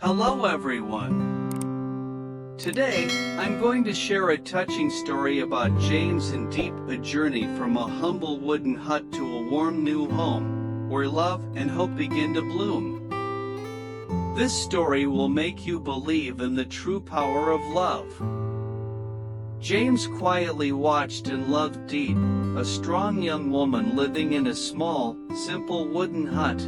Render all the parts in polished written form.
Hello everyone! Today, I'm going to share a touching story about James and Deep, a journey from a humble wooden hut to a warm new home, where love and hope begin to bloom. This story will make you believe in the true power of love. James quietly watched and loved Deep, a strong young woman living in a small, simple wooden hut.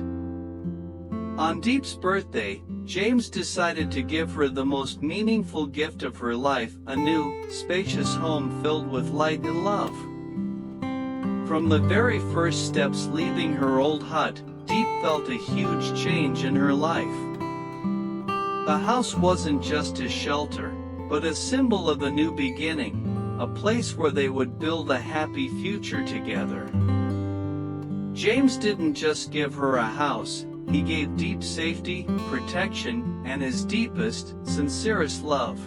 On Deep's birthday, James decided to give her the most meaningful gift of her life, a new, spacious home filled with light and love. From the very first steps leaving her old hut, Deep felt a huge change in her life. The house wasn't just a shelter, but a symbol of a new beginning, a place where they would build a happy future together. James didn't just give her a house, he gave Deep safety, protection, and his deepest, sincerest love.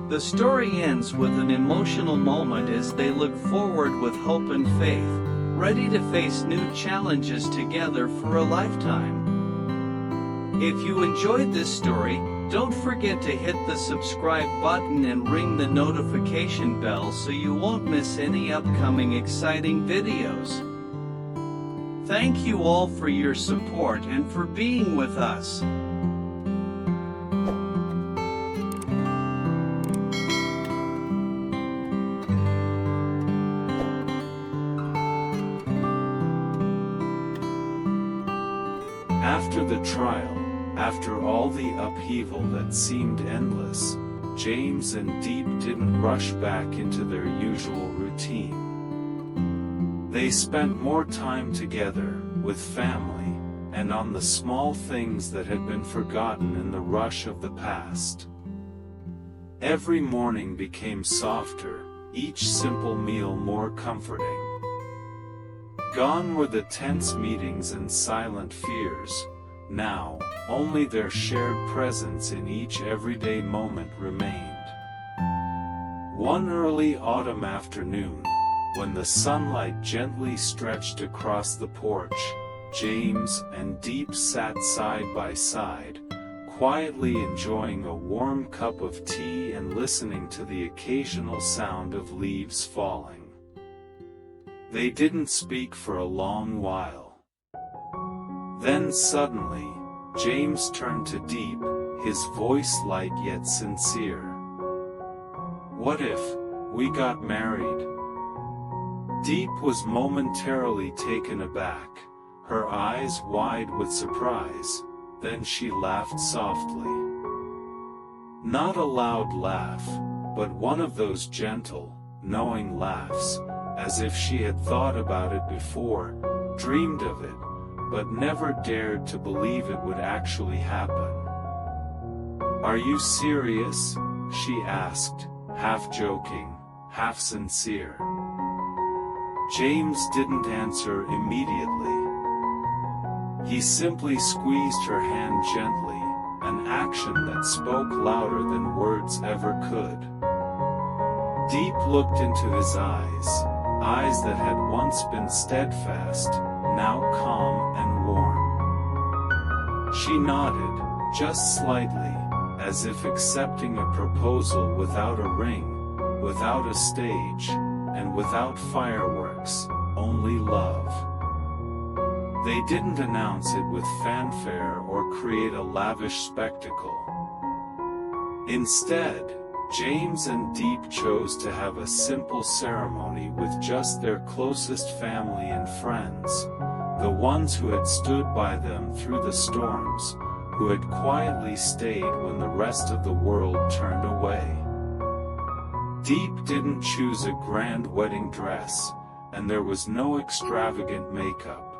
The story ends with an emotional moment as they look forward with hope and faith, ready to face new challenges together for a lifetime. If you enjoyed this story, don't forget to hit the subscribe button and ring the notification bell so you won't miss any upcoming exciting videos. Thank you all for your support and for being with us. After the trial, after all the upheaval that seemed endless, James and Deep didn't rush back into their usual routine. They spent more time together, with family, and on the small things that had been forgotten in the rush of the past. Every morning became softer, each simple meal more comforting. Gone were the tense meetings and silent fears. Now, only their shared presence in each everyday moment remained. One early autumn afternoon, when the sunlight gently stretched across the porch, James and Deep sat side by side, quietly enjoying a warm cup of tea and listening to the occasional sound of leaves falling. They didn't speak for a long while. Then suddenly, James turned to Deep, his voice light yet sincere. "What if we got married?" Deep was momentarily taken aback, her eyes wide with surprise, then she laughed softly. Not a loud laugh, but one of those gentle, knowing laughs, as if she had thought about it before, dreamed of it, but never dared to believe it would actually happen. "Are you serious?" she asked, half joking, half sincere. James didn't answer immediately. He simply squeezed her hand gently, an action that spoke louder than words ever could. Deep looked into his eyes that had once been steadfast, now calm and warm. She nodded, just slightly, as if accepting a proposal without a ring, without a stage, and without fireworks, only love. They didn't announce it with fanfare or create a lavish spectacle. Instead, James and Deep chose to have a simple ceremony with just their closest family and friends, the ones who had stood by them through the storms, who had quietly stayed when the rest of the world turned away. Deep didn't choose a grand wedding dress, and there was no extravagant makeup.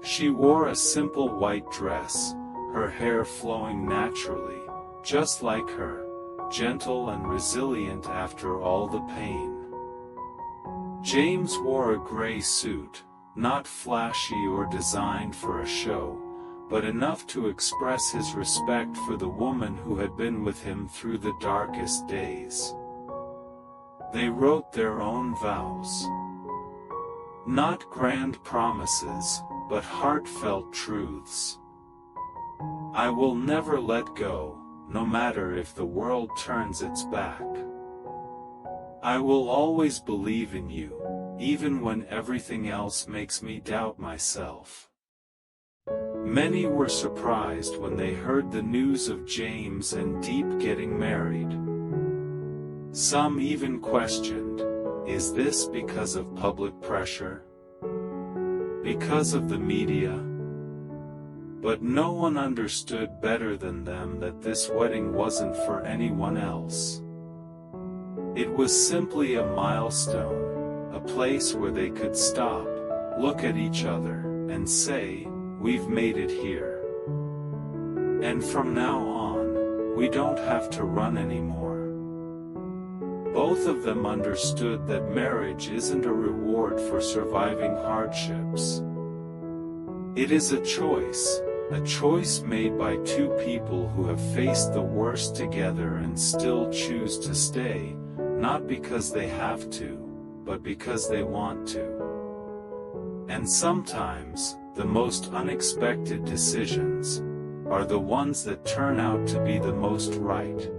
She wore a simple white dress, her hair flowing naturally, just like her, gentle and resilient after all the pain. James wore a gray suit, not flashy or designed for a show, but enough to express his respect for the woman who had been with him through the darkest days. They wrote their own vows. Not grand promises, but heartfelt truths. I will never let go, no matter if the world turns its back. I will always believe in you, even when everything else makes me doubt myself. Many were surprised when they heard the news of James and Diep getting married. Some even questioned, is this because of public pressure? Because of the media? But no one understood better than them that this wedding wasn't for anyone else. It was simply a milestone, a place where they could stop, look at each other, and say, we've made it here. And from now on, we don't have to run anymore. Both of them understood that marriage isn't a reward for surviving hardships. It is a choice made by two people who have faced the worst together and still choose to stay, not because they have to, but because they want to. And sometimes, the most unexpected decisions are the ones that turn out to be the most right.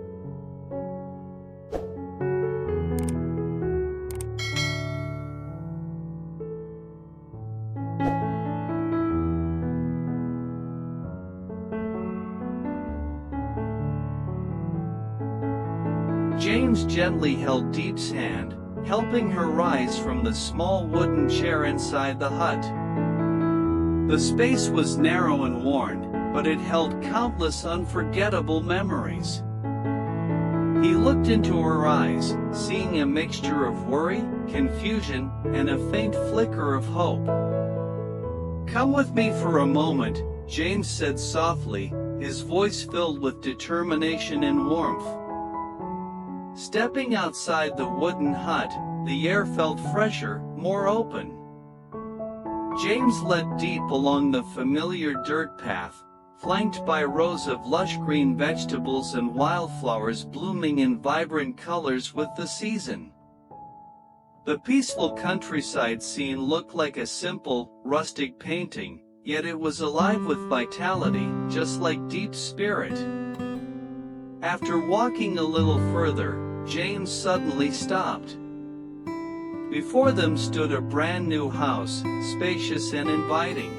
James gently held Diep's hand, helping her rise from the small wooden chair inside the hut. The space was narrow and worn, but it held countless unforgettable memories. He looked into her eyes, seeing a mixture of worry, confusion, and a faint flicker of hope. "Come with me for a moment," James said softly, his voice filled with determination and warmth. Stepping outside the wooden hut, the air felt fresher, more open. James led Diep along the familiar dirt path, flanked by rows of lush green vegetables and wildflowers blooming in vibrant colors with the season. The peaceful countryside scene looked like a simple, rustic painting, yet it was alive with vitality, just like Diep's spirit. After walking a little further, James suddenly stopped. Before them stood a brand new house, spacious and inviting.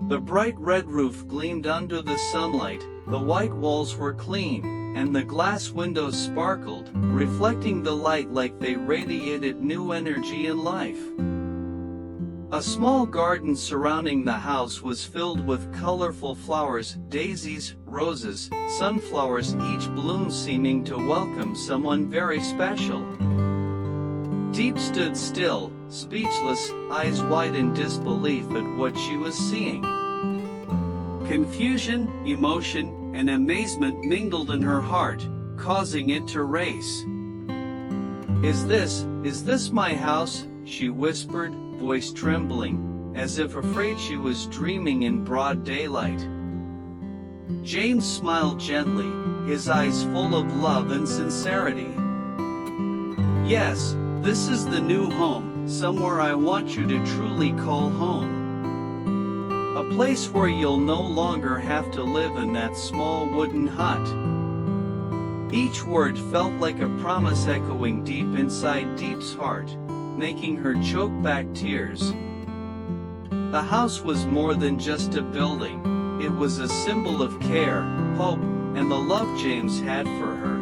The bright red roof gleamed under the sunlight, the white walls were clean, and the glass windows sparkled, reflecting the light like they radiated new energy and life. A small garden surrounding the house was filled with colorful flowers, daisies, roses, sunflowers, each bloom seeming to welcome someone very special. Diep stood still, speechless, eyes wide in disbelief at what she was seeing. Confusion, emotion, and amazement mingled in her heart, causing it to race. Is this my house?" she whispered, voice trembling, as if afraid she was dreaming in broad daylight. James smiled gently, his eyes full of love and sincerity. "Yes, this is the new home, somewhere I want you to truly call home. A place where you'll no longer have to live in that small wooden hut." Each word felt like a promise echoing deep inside Diep's heart, making her choke back tears. The house was more than just a building, it was a symbol of care, hope, and the love James had for her.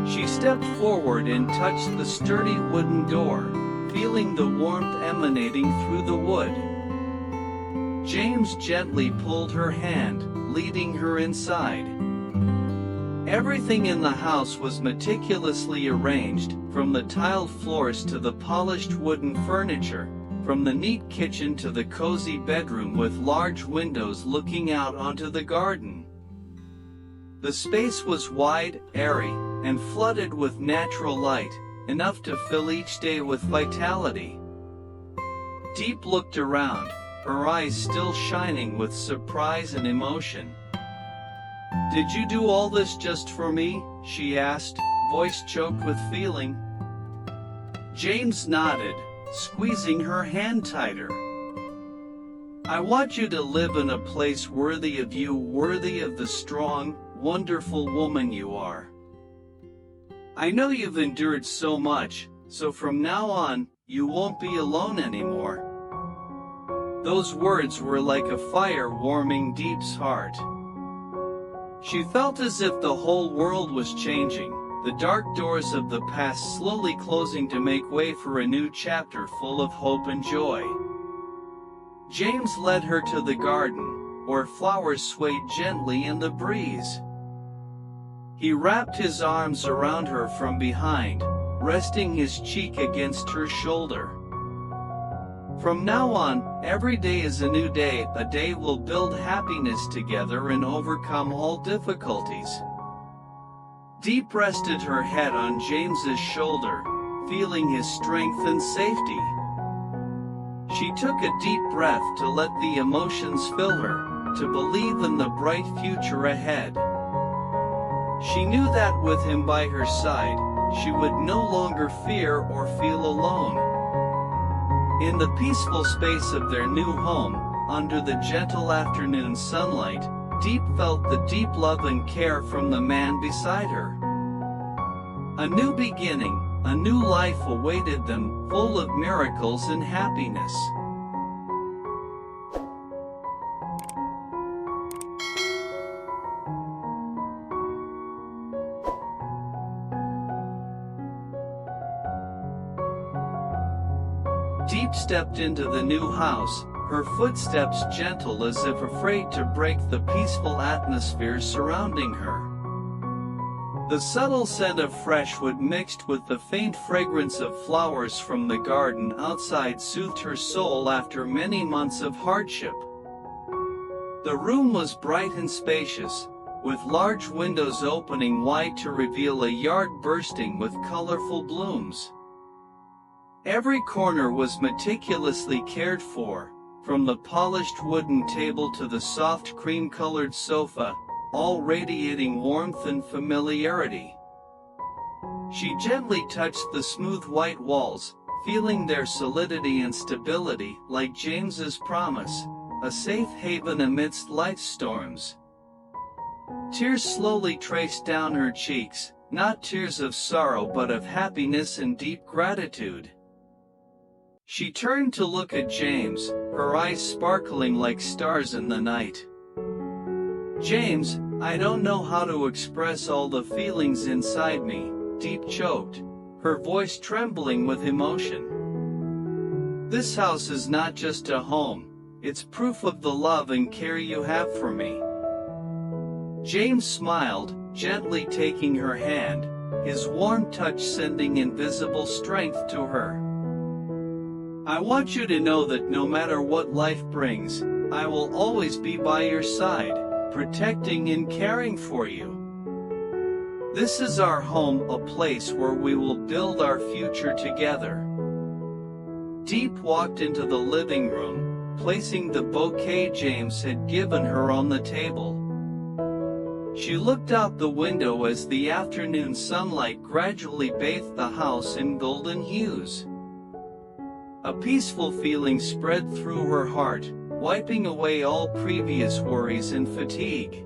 She stepped forward and touched the sturdy wooden door, feeling the warmth emanating through the wood. James gently pulled her hand, leading her inside. Everything in the house was meticulously arranged, from the tiled floors to the polished wooden furniture, from the neat kitchen to the cozy bedroom with large windows looking out onto the garden. The space was wide, airy, and flooded with natural light, enough to fill each day with vitality. Diep looked around, her eyes still shining with surprise and emotion. "Did you do all this just for me?" she asked, voice choked with feeling. James nodded, squeezing her hand tighter. I want you to live in a place worthy of you, worthy of the strong, wonderful woman you are. I know you've endured so much, so from now on, you won't be alone anymore." Those words were like a fire warming Diep's heart. She felt as if the whole world was changing, the dark doors of the past slowly closing to make way for a new chapter full of hope and joy. James led her to the garden, where flowers swayed gently in the breeze. He wrapped his arms around her from behind, resting his cheek against her shoulder. "From now on, every day is a new day, a day we'll build happiness together and overcome all difficulties." Diep rested her head on James's shoulder, feeling his strength and safety. She took a deep breath to let the emotions fill her, to believe in the bright future ahead. She knew that with him by her side, she would no longer fear or feel alone. In the peaceful space of their new home, under the gentle afternoon sunlight, Diep felt the deep love and care from the man beside her. A new beginning, a new life awaited them, full of miracles and happiness. Diep stepped into the new house, her footsteps gentle as if afraid to break the peaceful atmosphere surrounding her. The subtle scent of fresh wood mixed with the faint fragrance of flowers from the garden outside soothed her soul after many months of hardship. The room was bright and spacious, with large windows opening wide to reveal a yard bursting with colorful blooms. Every corner was meticulously cared for, from the polished wooden table to the soft cream-colored sofa, all radiating warmth and familiarity. She gently touched the smooth white walls, feeling their solidity and stability, like James's promise, a safe haven amidst life's storms. Tears slowly traced down her cheeks, not tears of sorrow but of happiness and deep gratitude. She turned to look at James, her eyes sparkling like stars in the night. "James, I don't know how to express all the feelings inside me," Diep choked, her voice trembling with emotion. "This house is not just a home, it's proof of the love and care you have for me." James smiled, gently taking her hand, his warm touch sending invisible strength to her. "I want you to know that no matter what life brings, I will always be by your side, protecting and caring for you. This is our home, a place where we will build our future together." Diep walked into the living room, placing the bouquet James had given her on the table. She looked out the window as the afternoon sunlight gradually bathed the house in golden hues. A peaceful feeling spread through her heart, wiping away all previous worries and fatigue.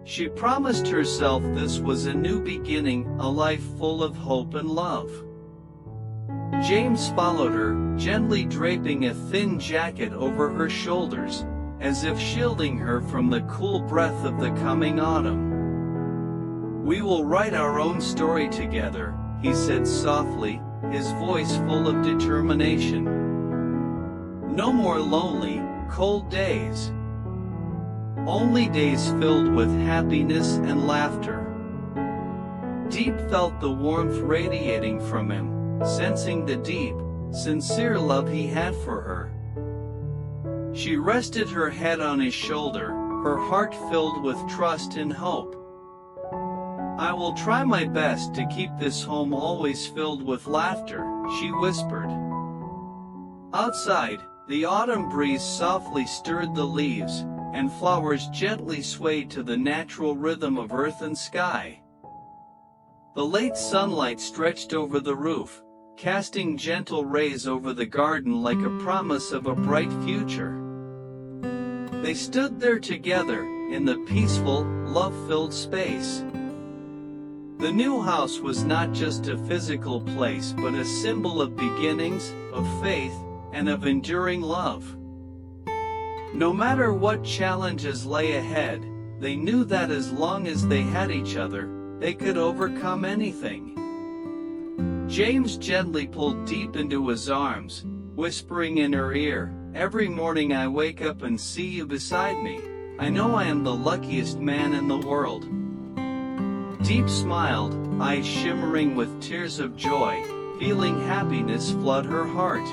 She promised herself this was a new beginning, a life full of hope and love. James followed her, gently draping a thin jacket over her shoulders, as if shielding her from the cool breath of the coming autumn. "We will write our own story together," he said softly, his voice full of determination. "No more lonely, cold days. Only days filled with happiness and laughter." Diep felt the warmth radiating from him, sensing the deep, sincere love he had for her. She rested her head on his shoulder, her heart filled with trust and hope. "I will try my best to keep this home always filled with laughter," she whispered. Outside, the autumn breeze softly stirred the leaves, and flowers gently swayed to the natural rhythm of earth and sky. The late sunlight stretched over the roof, casting gentle rays over the garden like a promise of a bright future. They stood there together, in the peaceful, love-filled space. The new house was not just a physical place but a symbol of beginnings, of faith, and of enduring love. No matter what challenges lay ahead, they knew that as long as they had each other, they could overcome anything. James gently pulled Diep into his arms, whispering in her ear, "Every morning I wake up and see you beside me. I know I am the luckiest man in the world." Diep smiled, eyes shimmering with tears of joy, feeling happiness flood her heart.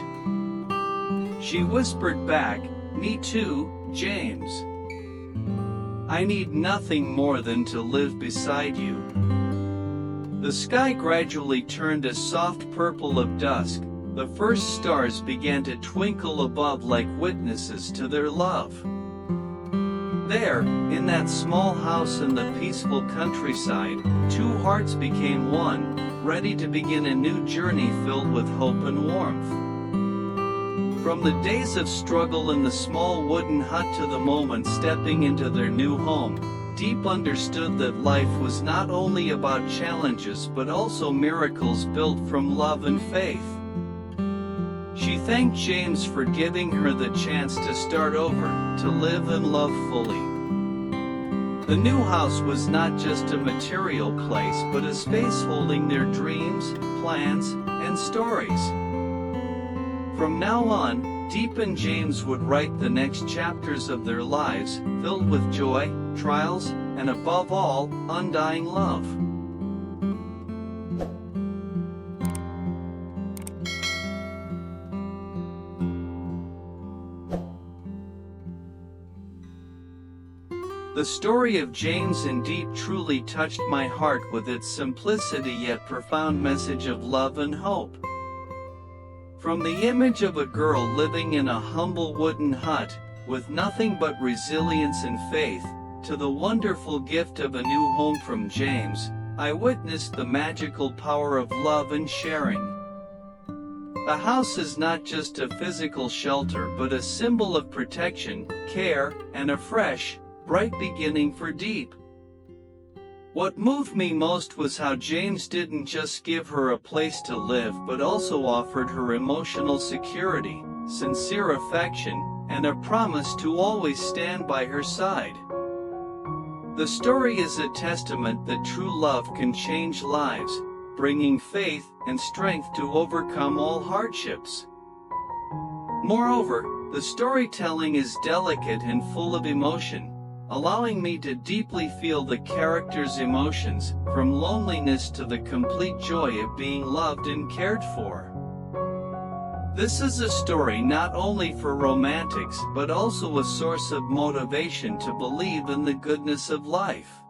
She whispered back, "Me too, James. I need nothing more than to live beside you." The sky gradually turned a soft purple of dusk. The first stars began to twinkle above like witnesses to their love. There, in that small house in the peaceful countryside, two hearts became one, ready to begin a new journey filled with hope and warmth. From the days of struggle in the small wooden hut to the moment stepping into their new home, Diep understood that life was not only about challenges but also miracles built from love and faith. She thanked James for giving her the chance to start over, to live and love fully. The new house was not just a material place but a space holding their dreams, plans, and stories. From now on, Diep and James would write the next chapters of their lives, filled with joy, trials, and above all, undying love. The story of James and Diep truly touched my heart with its simplicity yet profound message of love and hope. From the image of a girl living in a humble wooden hut, with nothing but resilience and faith, to the wonderful gift of a new home from James, I witnessed the magical power of love and sharing. A house is not just a physical shelter but a symbol of protection, care, and a fresh, bright beginning for Diep. What moved me most was how James didn't just give her a place to live but also offered her emotional security, sincere affection, and a promise to always stand by her side. The story is a testament that true love can change lives, bringing faith and strength to overcome all hardships. Moreover, the storytelling is delicate and full of emotion, allowing me to deeply feel the characters' emotions, from loneliness to the complete joy of being loved and cared for. This is a story not only for romantics but also a source of motivation to believe in the goodness of life.